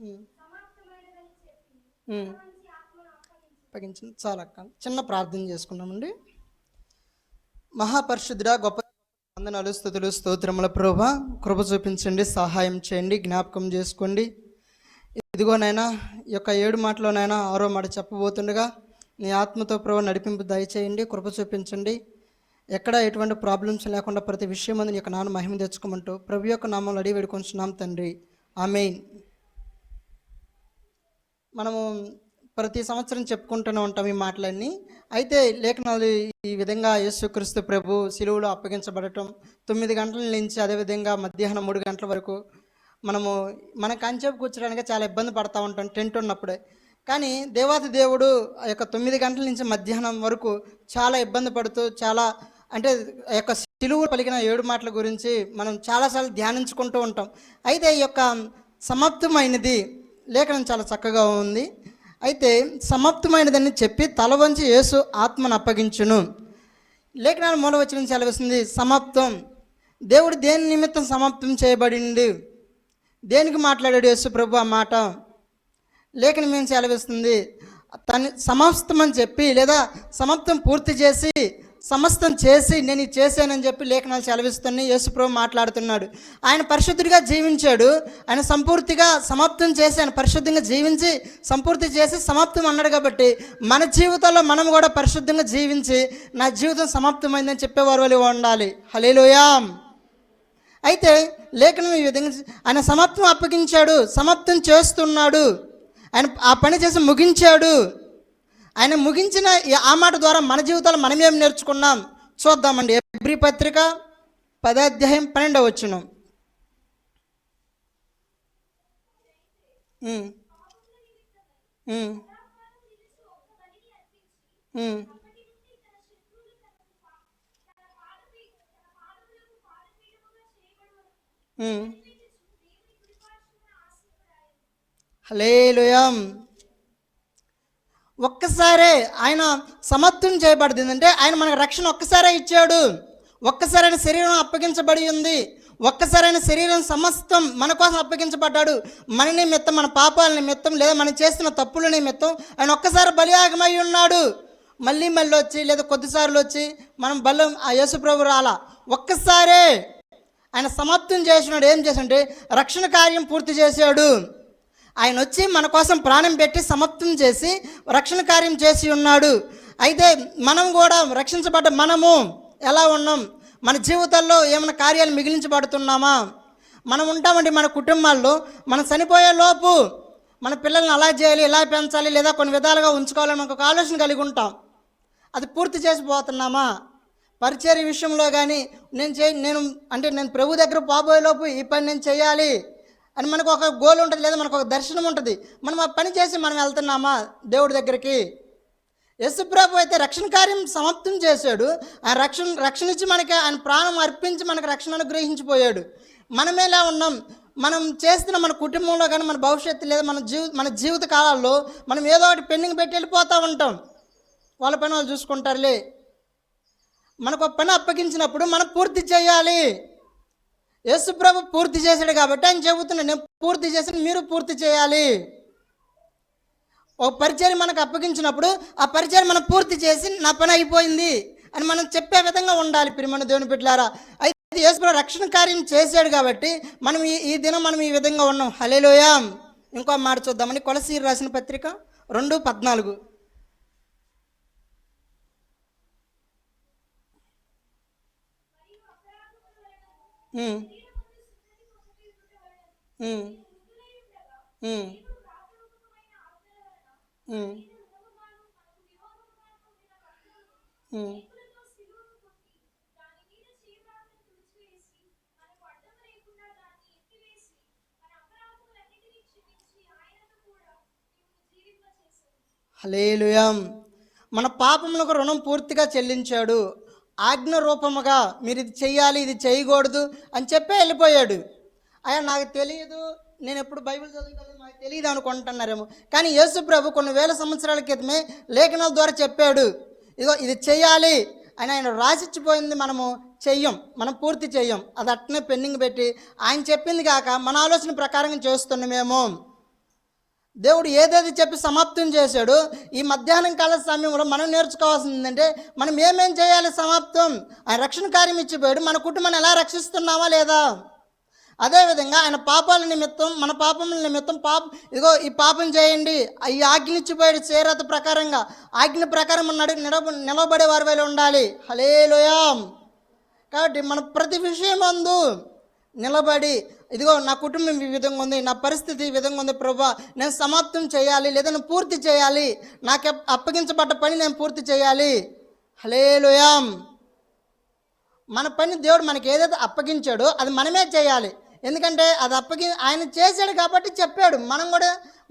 ఉమ్, ఉమ్, అప్పగించింది. చాలా అక్క, చిన్న ప్రార్థన చేసుకున్నామండి. మహాపరిశుద్ధుడా, గొప్ప వందనాలు, స్తుతులు, స్తోత్రముల ప్రభువా, కృప చూపించండి, సహాయం చేయండి, జ్ఞాపకం చేసుకోండి. ఇదిగోనైనా ఈ యొక్క 7 మాటలోనైనా 6వ మాట చెప్పబోతుండగా నీ ఆత్మతో ప్రభు నడిపింపు దయచేయండి, కృప చూపించండి. ఎక్కడ ఎటువంటి ప్రాబ్లమ్స్ లేకుండా ప్రతి విషయం అందు నీ యొక్క నాన్న మహిమ తెచ్చుకోమంటూ ప్రభు యొక్క నామంలో అడిగి వేడుకొంచున్నాం తండ్రి, ఆమేన్. మనము ప్రతి సంవత్సరం చెప్పుకుంటూనే ఉంటాం ఈ మాటలన్నీ. అయితే లేఖనాలు ఈ విధంగా యేసుక్రీస్తు ప్రభు శిలువలో అప్పగించబడటం 9 గంటల నుంచి అదేవిధంగా మధ్యాహ్నం 3 గంటల వరకు మన కంచెపు కూర్చోడానికి చాలా ఇబ్బంది పడతా ఉంటాం టెంట్ ఉన్నప్పుడే. కానీ దేవాది దేవుడు ఆ యొక్క 9 గంటల నుంచి మధ్యాహ్నం వరకు చాలా ఇబ్బంది పడుతూ అంటే ఆ యొక్క శిలువ పలికిన 7 మాటల గురించి మనం చాలాసార్లు ధ్యానించుకుంటూ ఉంటాం. అయితే ఈ యొక్క సమాప్తమైనది లేఖనం చాలా చక్కగా ఉంది. అయితే సమాప్తమైనదని చెప్పి తల వంచి యేసు ఆత్మను అప్పగించును. లేఖనాలు మూలవచనం సెలవిస్తుంది సమాప్తం. దేవుడు దేని నిమిత్తం సమాప్తం చేయబడింది, దేనికి మాట్లాడాడు యేసు ప్రభు ఆ మాట? లేఖనం ఏం సెలవిస్తుంది? తను సమస్తం అని చెప్పి లేదా సమాప్తం పూర్తి చేసి సమస్తం చేసి నేను ఇది చేశానని చెప్పి లేఖనాలు సెలవిస్తున్నాయి. యేసు ప్రభు మాట్లాడుతున్నాడు. ఆయన పరిశుద్ధుడిగా జీవించాడు. ఆయన సంపూర్తిగా సమాప్తం చేసి ఆయన పరిశుద్ధంగా జీవించి సంపూర్తి చేసి సమాప్తం అన్నాడు. కాబట్టి మన జీవితంలో మనం కూడా పరిశుద్ధంగా జీవించి నా జీవితం సమాప్తమైందని చెప్పేవారు వాళ్ళు ఉండాలి. హల్లెలూయా. అయితే లేఖనం ఈ విధంగా ఆయన సమాప్తం అప్పగించాడు, సమాప్తం చేస్తున్నాడు, ఆయన ఆ పని చేసి ముగించాడు. ఆయన ముగించిన ఆ మాట ద్వారా మన జీవితాలు మనం ఏం నేర్చుకున్నాం చూద్దామండి. హెబ్రీ పత్రిక 10వ అధ్యాయం 12వ వచనం. హల్లెలూయా. ఒక్కసారే ఆయన సమర్థం చేయబడింది. అంటే ఆయన మనకు రక్షణ ఒక్కసారే ఇచ్చాడు. ఒక్కసారి ఆయన శరీరం అప్పగించబడి ఉంది. ఒక్కసారి ఆయన శరీరం సమస్తం మన కోసం అప్పగించబడ్డాడు. మన నిమిత్తం, మన పాపాల నిమిత్తం లేదా మనం చేస్తున్న తప్పుల నిమిత్తం ఆయన ఒక్కసారి బలియాగమై ఉన్నాడు. మళ్ళీ వచ్చి లేదా కొద్దిసార్లు వచ్చి మనం బలం ఆ యేసుప్రభు రాలా, ఒక్కసారే ఆయన సమాప్తం చేసినాడు. ఏం చేశాడంటే రక్షణ కార్యం పూర్తి చేశాడు. ఆయన వచ్చి మన కోసం ప్రాణం పెట్టి సమాప్తం చేసి రక్షణ కార్యం చేసి ఉన్నాడు. అయితే మనం కూడా రక్షించబడ్డ మనము ఎలా ఉన్నాం? మన జీవితాల్లో ఏమైనా కార్యాలు మిగిలించబడుతున్నామా? మనం ఉంటామండి మన కుటుంబాల్లో మనం చనిపోయే లోపు మన పిల్లల్ని అలా చేయాలి, ఇలా పెంచాలి, లేదా కొన్ని విధాలుగా ఉంచుకోవాలని ఒక ఆలోచన కలిగి ఉంటాం. అది పూర్తి చేసిపోతున్నామా? పరిచర్య విషయంలో కానీ నేను ప్రభు దగ్గర పోబోయేలోపు ఈ పని నేను చేయాలి అని మనకు ఒక గోల్ ఉంటుంది, లేదా మనకు ఒక దర్శనం ఉంటుంది. మనం ఆ పని చేసి మనం వెళ్తున్నామా దేవుడి దగ్గరికి? యేసుప్రభు అయితే రక్షణ కార్యం సమాప్తం చేశాడు. ఆయన రక్షణ ఇచ్చి మనకి ఆయన ప్రాణం అర్పించి మనకు రక్షణ అనుగ్రహించిపోయాడు. మనమేలా ఉన్నాం? మనం చేస్తున్న మన కుటుంబంలో కానీ మన భవిష్యత్తు లేదా మన జీవిత కాలాల్లో మనం ఏదో ఒకటి పెండింగ్ పెట్టి వెళ్ళిపోతూ ఉంటాం. వాళ్ళ పని వాళ్ళు చూసుకుంటారులే. మనకు ఒక పని అప్పగించినప్పుడు మనం పూర్తి చేయాలి. యేసుప్రభు పూర్తి చేశాడు కాబట్టి ఆయన చెబుతున్నాడు, నేను పూర్తి చేసిన మీరు పూర్తి చేయాలి. ఒక పరిచర్య మనకు అప్పగించినప్పుడు ఆ పరిచర్య మనం పూర్తి చేసి నా పని అయిపోయింది అని మనం చెప్పే విధంగా ఉండాలి. ప్రియమైన దేవుని బిడ్డలారా, అయితే యేసుప్రభు రక్షణ కార్యం చేశాడు కాబట్టి మనం ఈ దినం మనం ఈ విధంగా ఉన్నాం. హల్లెలూయా. ఇంకో మాట చూద్దామని కొలసీయులకు రాసిన పత్రిక 2:14. హల్లెలూయా. మన పాపములకు రుణం పూర్తిగా చెల్లించాడు. ఆజ్ఞ రూపముగా మీరు ఇది చెయ్యాలి, ఇది చేయకూడదు అని చెప్పే వెళ్ళిపోయాడు. అయ్యా నాకు తెలియదు, నేను ఎప్పుడు బైబిల్ చదువుకోలేదు, నాకు తెలియదు అనుకుంటున్నారేమో. కానీ యేసుప్రభు కొన్ని వేల సంవత్సరాల క్రితమే లేఖనాల ద్వారా చెప్పాడు, ఇదిగో ఇది చెయ్యాలి అని ఆయన రాసిచ్చిపోయింది. మనము చెయ్యం, మనం పూర్తి చెయ్యం. అది అట్నే పెండింగ్ పెట్టి ఆయన చెప్పింది కాక మన ఆలోచన ప్రకారం చేస్తున్నామేమో. దేవుడు ఏదేది చెప్పి సమాప్తం చేశాడో ఈ మధ్యాహ్నం కాల సమయంలో మనం నేర్చుకోవాల్సింది ఏంటంటే మనం ఏమేం చేయాలి సమాప్తం. ఆయన రక్షణ కార్యం ఇచ్చిపోయాడు, మన కుటుంబాన్ని ఎలా రక్షిస్తున్నామా లేదా. అదేవిధంగా ఆయన పాపాల నిమిత్తం, మన పాపముల నిమిత్తం ఇదిగో ఈ పాపం చేయండి, ఈ ఆజ్ఞ ఇచ్చిపోయాడు చేరత ప్రకారంగా. ఆజ్ఞ ప్రకారం నిలబడే వారి వల్ల ఉండాలి. హల్లెలూయా. కాబట్టి మన ప్రతి విషయమందు నిలబడి ఇదిగో నా కుటుంబం ఈ విధంగా ఉంది, నా పరిస్థితి ఈ విధంగా ఉంది ప్రభువా, నేను సమాప్తం చేయాలి లేదా నేను పూర్తి చేయాలి, నాకు అప్పగించబడ్డ పని నేను పూర్తి చేయాలి. హల్లెలూయా. మన పని దేవుడు మనకి ఏదైతే అప్పగించాడో అది మనమే చేయాలి. ఎందుకంటే అది ఆయన చేశాడు కాబట్టి చెప్పాడు,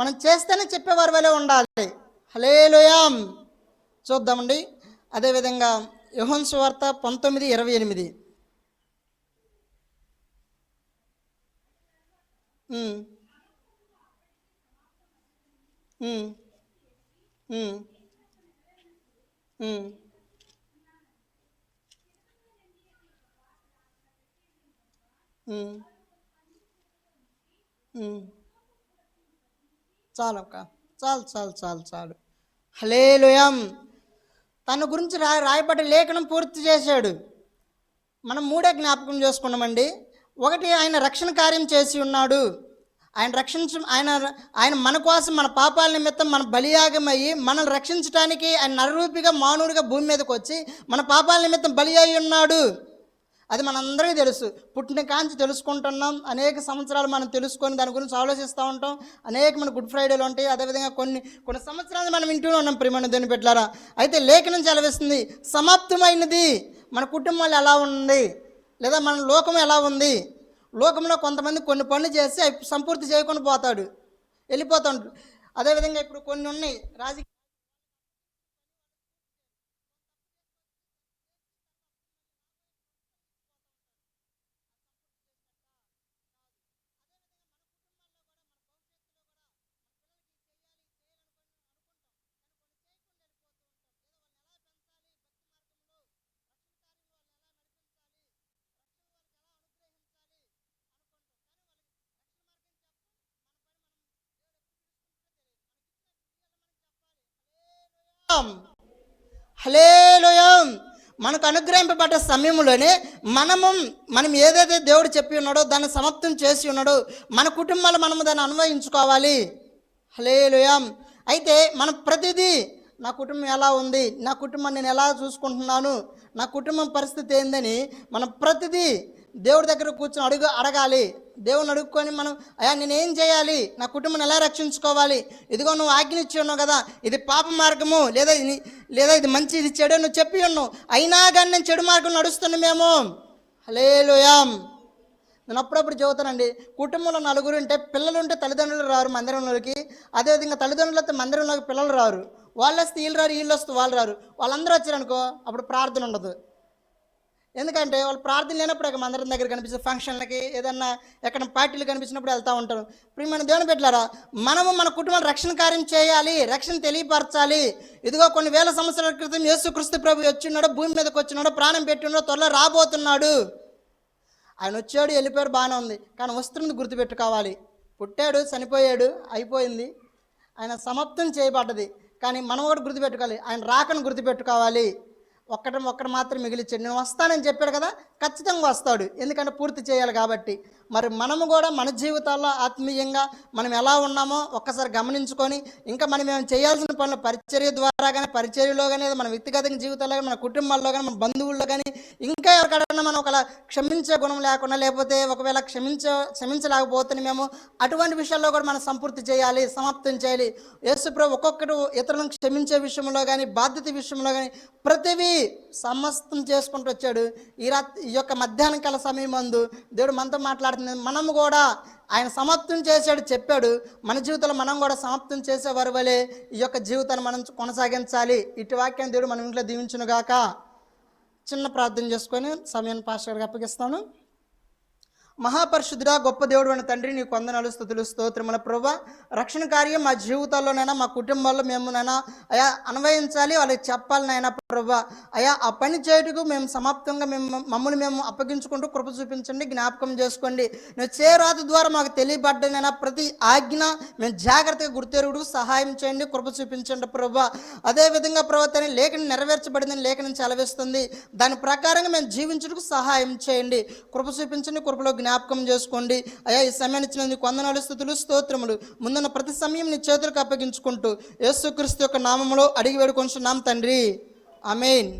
మనం చేస్తేనే చెప్పేవారి వల్లే ఉండాలి. హల్లెలూయా. చూద్దామండి. అదేవిధంగా యోహాను సువార్త 19:28. చాలు అక్క, చాలు చాలు చాలు చాలు. హల్లెలూయా. తన గురించి రాయబడ్డ లేఖనం పూర్తి చేశాడు. మనం మూడే జ్ఞాపకం చేసుకున్నామండి. ఒకటి, ఆయన రక్షణ కార్యం చేసి ఉన్నాడు. ఆయన మన కోసం, మన పాపాల నిమిత్తం మన బలియాగమయ్యి మనల్ని రక్షించడానికి ఆయన నరరూపిగా మానవుడిగా భూమి మీదకి వచ్చి మన పాపాల నిమిత్తం బలి అయి ఉన్నాడు. అది మనందరికీ తెలుసు. పుట్టిన కాంచి తెలుసుకుంటున్నాం. అనేక సంవత్సరాలు మనం తెలుసుకొని దాని గురించి ఆలోచిస్తూ ఉంటాం. అనేక మన గుడ్ ఫ్రైడేలు ఉంటాయి. అదేవిధంగా కొన్ని సంవత్సరాలు మనం వింటూనే ఉన్నాం ప్రియమైన దేవుని బిడ్డలారా. అయితే లేఖనం సెలవిస్తుంది సమాప్తమైనది. మన కుటుంబాలు ఎలా ఉంది లేదా మన లోకం ఎలా ఉంది. లోకంలో కొంతమంది కొన్ని పనులు చేసి సంపూర్తి చేయకుండా వెళ్ళిపోతాడు. అదేవిధంగా ఇప్పుడు కొన్ని ఉన్నాయి రాజకీయ హల్లెలూయా. మనకు అనుగ్రహింపబడ్డ సమయంలోనే మనం ఏదైతే దేవుడు చెప్పి ఉన్నాడో దాన్ని సమాప్తం చేసి ఉన్నాడో మన కుటుంబాలు మనము దాన్ని అన్వయించుకోవాలి. హల్లెలూయా. అయితే మనం ప్రతిదీ నా కుటుంబం ఎలా ఉంది, నా కుటుంబాన్ని నేను ఎలా చూసుకుంటున్నాను, నా కుటుంబం పరిస్థితి ఏందని మనం ప్రతిదీ దేవుడి దగ్గర కూర్చొని అడగాలి. దేవుని అడుక్కొని మనం అయ్యా నేనేం చేయాలి, నా కుటుంబాన్ని ఎలా రక్షించుకోవాలి, ఇదిగో నువ్వు ఆజ్ఞ ఇచ్చి ఉన్నావు కదా, ఇది పాప మార్గము లేదా ఇది మంచి, ఇది చెడు నువ్వు చెప్పి ఉన్నావు, అయినా కానీ నేను చెడు మార్గం నడుస్తున్నామేమో. హల్లెలూయా. నేను అప్పుడప్పుడు చెబుతానండి, కుటుంబంలో నలుగురు ఉంటే పిల్లలుంటే తల్లిదండ్రులు రారు మందిరంలోకి, అదేవిధంగా తల్లిదండ్రులతో మందిరంలోకి పిల్లలు రారు, వాళ్ళు వస్తే వీళ్ళు రారు, వీళ్ళు వస్తే వాళ్ళు రారు. వాళ్ళందరూ వచ్చారనుకో అప్పుడు ప్రార్థన ఉండదు. ఎందుకంటే వాళ్ళు ప్రార్థన లేనప్పుడు ఇక మందిరం దగ్గర కనిపిస్తుంది, ఫంక్షన్లకి ఏదన్నా ఎక్కడ పార్టీలు కనిపించినప్పుడు వెళ్తూ ఉంటారు. ప్రియమైన దేవుని బిడ్డలారా, మనము మన కుటుంబాన్ని రక్షణ కార్యం చేయాలి, రక్షణ తెలియపరచాలి. ఇదిగో కొన్ని వేల సంవత్సరాల క్రితం యేసుక్రీస్తు ప్రభు వచ్చిన్నాడు, భూమి మీదకి వచ్చినాడు, ప్రాణం పెట్టినాడు, త్వరలో రాబోతున్నాడు. ఆయన వచ్చాడు, వెళ్ళిపోయాడు, బాగానే ఉంది. కానీ వస్తున్నది గుర్తుపెట్టుకోవాలి. పుట్టాడు, చనిపోయాడు, అయిపోయింది, ఆయన సమాప్తం చేయబడ్డది. కానీ మనం కూడా గుర్తుపెట్టుకోవాలి, ఆయన రాకను గుర్తుపెట్టుకోవాలి. ఒక్కటి మాత్రం మిగిలిచ్చాడు. నేను వస్తానని చెప్పాడు కదా, ఖచ్చితంగా వస్తాడు, ఎందుకంటే పూర్తి చేయాలి కాబట్టి. మరి మనము కూడా మన జీవితాల్లో ఆత్మీయంగా మనం ఎలా ఉన్నామో ఒక్కసారి గమనించుకొని, ఇంకా మనం ఏమైనా చేయాల్సిన పనులు పరిచర్య ద్వారా కానీ, పరిచర్యలో కానీ, మన వ్యక్తిగత జీవితాల్లో కానీ, మన కుటుంబాల్లో కానీ, మన బంధువుల్లో కానీ, ఇంకా ఎవరికైనా మనం ఒకవేళ క్షమించే గుణం లేకుండా, లేకపోతే ఒకవేళ క్షమించలేకపోతున్నాం మేము, అటువంటి విషయాల్లో కూడా మనం సంపూర్తి చేయాలి, సమాప్తం చేయాలి. యేసుప్రభు ఒక్కొక్కటి ఇతరులను క్షమించే విషయంలో కానీ, బాధ్యత విషయంలో కానీ ప్రతివి సమస్తం చేసుకుంటూ వచ్చాడు. ఈ యొక్క మధ్యాహ్నం కాల సమయం మందు దేవుడు మనతో మాట్లాడుతుంది. మనము కూడా ఆయన సమాప్తం చేశాడు, చెప్పాడు. మన జీవితంలో మనం కూడా సమాప్తం చేసేవారి వలె ఈ యొక్క జీవితాన్ని మనం కొనసాగించాలి. ఇటు వాక్యాన్ని దేవుడు మన ఇంట్లో దీవించును గాక. చిన్న ప్రార్థన చేసుకొని సమయాన్ని పాస్టర్ గారికి అప్పగిస్తాను. మహాపరిశుద్ధుడా, గొప్ప దేవుడు అయిన తండ్రి, నీకు వందనాలు, స్తుతులు, స్తోత్రముల ప్రభువా. రక్షణ కార్యం మా జీవితాల్లోనైనా, మా కుటుంబాల్లో మేము అన్వయించాలి, వాళ్ళకి చెప్పాలి నాయన. ప్రభా అయా ఆ పని చేయుటకు మేము సమాప్తంగా మమ్మల్ని మేము అప్పగించుకుంటూ కృప చూపించండి, జ్ఞాపకం చేసుకోండి. నువ్వు చేరాత ద్వారా మాకు తెలియబడ్డనైనా ప్రతి ఆజ్ఞ మేము జాగ్రత్తగా గుర్తెరుగుడు సహాయం చేయండి, కృప చూపించండి ప్రభా. అదేవిధంగా ప్రభా లేఖనం నెరవేర్చబడిందని లేఖనం సెలవిస్తుంది, దాని ప్రకారంగా మేము జీవించుటకు సహాయం చేయండి, కృప చూపించండి, కృపలో జ్ఞాపకం చేసుకోండి. అయా ఈ సమయాన్ని ఇచ్చినందుకు వందనాలు, స్తుతులు, స్తోత్రములు. ముందున్న ప్రతి సమయం నీ చేతులకు అప్పగించుకుంటూ యేసుక్రీస్తు యొక్క నామములో అడిగి వేడుకొంటున్నాం తండ్రి, ఆమేన్.